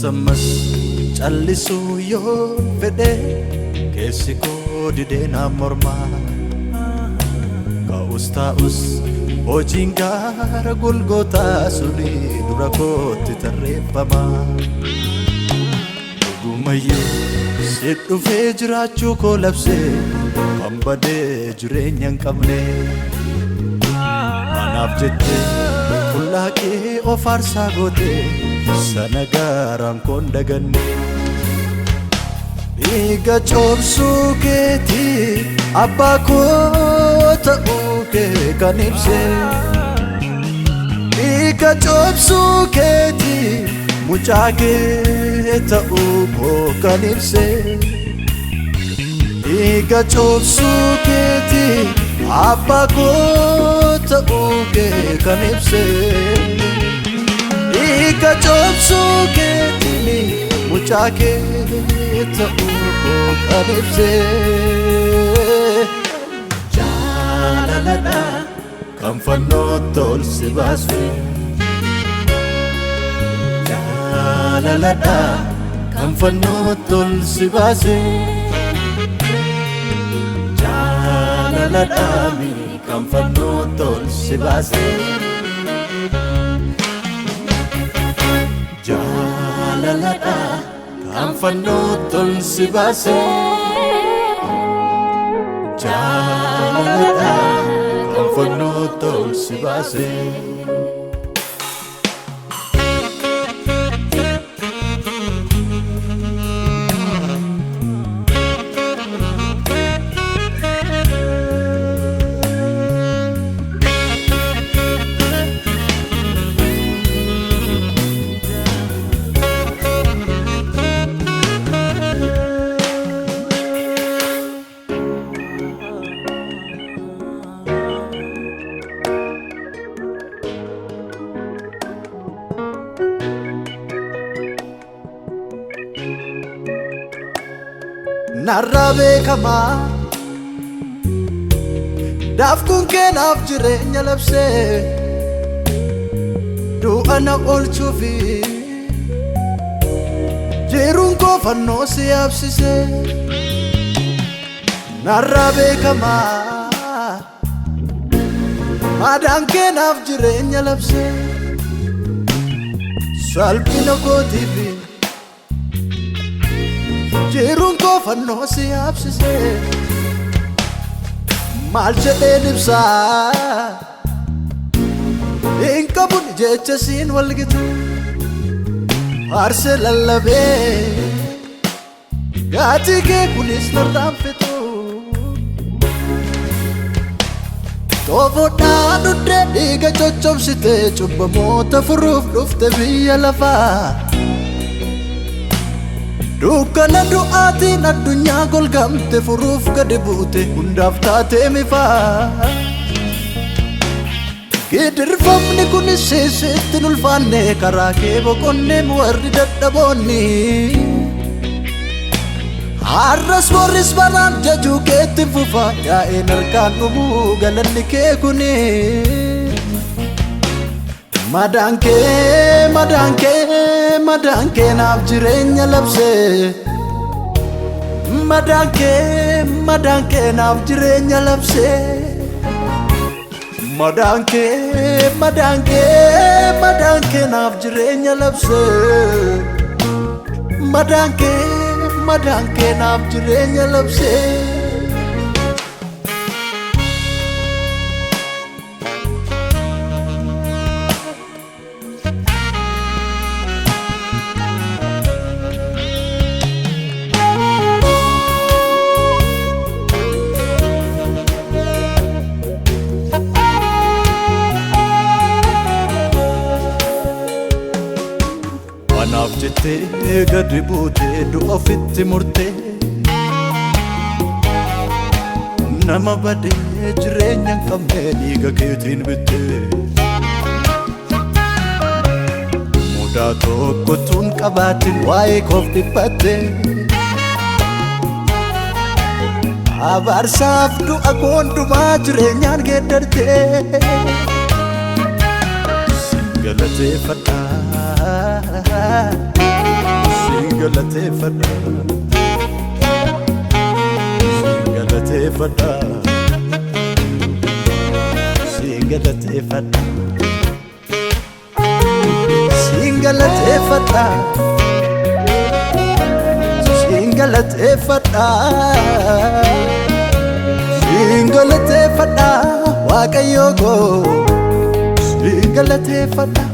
sammas callisu yo fede keessi koo didee naaf mormaa ka'us taa'us hojiin gaara Golgootaa suni dura kootti tarreeffama dhugumayyuu si dhufee jiraachuu koo labsee kan badee jireenya hin qabne anaaf jettee fullaaqee of aarsaa gootee sana gaaraan koon daganne dhiiga coobsuu keetii abbaa koo ta'uu kee kan ibse dhiiga coobsuu keetii mucaa kee ta'uu koo kan ibse dhiiga coobsuu keetii abbaa koo ta'uu kee kan ibse dhiiga coobsuu keetii mucaa kee ta'uu koo kan ibse jaalalladha kan fannootti ol si baase jaalalladha kan fannootti ol si baase jaalalladha kan fannootti ol si baase jaalalladha kan fannootti ol si baase jaalalladha kan fannootti ol si baase narrabe kama dafkun kenaaf jireenya labse du'ana olchuufi jiruun koo fannoo si yaabsise narrabe kama madaan kenaaf jireenya labse salphina kootiifi jiruun koo fannoo si yaabsise maal jedheen ibsaa hin qabun jecha siin walgitu aarse lallabee gaatii kee kunis narraan fitu toofoodhaa dhuddee dhiiga coccobsite cubbamoota furuuf dhufte biyya lafaa dukkana du'aatiin addunyaa golgamte furuuf gadi buute hundaaf taatee mifaa gidirfamni kunis sitti nulfaanne karaa kee boqonneen warri dadhaboonni har'as borris baraan jajuu keetti fufa yaa'een harkaan dhumuu galanni kee kuni madaan kee naaf jireenya labse madaan kee naaf jireenya labse madaan kee naaf jireenya labse madaan kee naaf jireenya labse anaaf jettee gadi buutee du'a ofitti murtee nama badee jireenya hin qabne dhiiga keetiin bittee mudaa tokkotuun qabaatin waa'ee koof dhiphatte abaarsaaf du'a koondumaa jireenyaan geeddartee galateeffadhaa Singalateeffadha Singalateeffadha Singalateeffadha Singalateeffadha Singalateeffadha Singalateeffadha Waaqayyo koo Singalateeffadha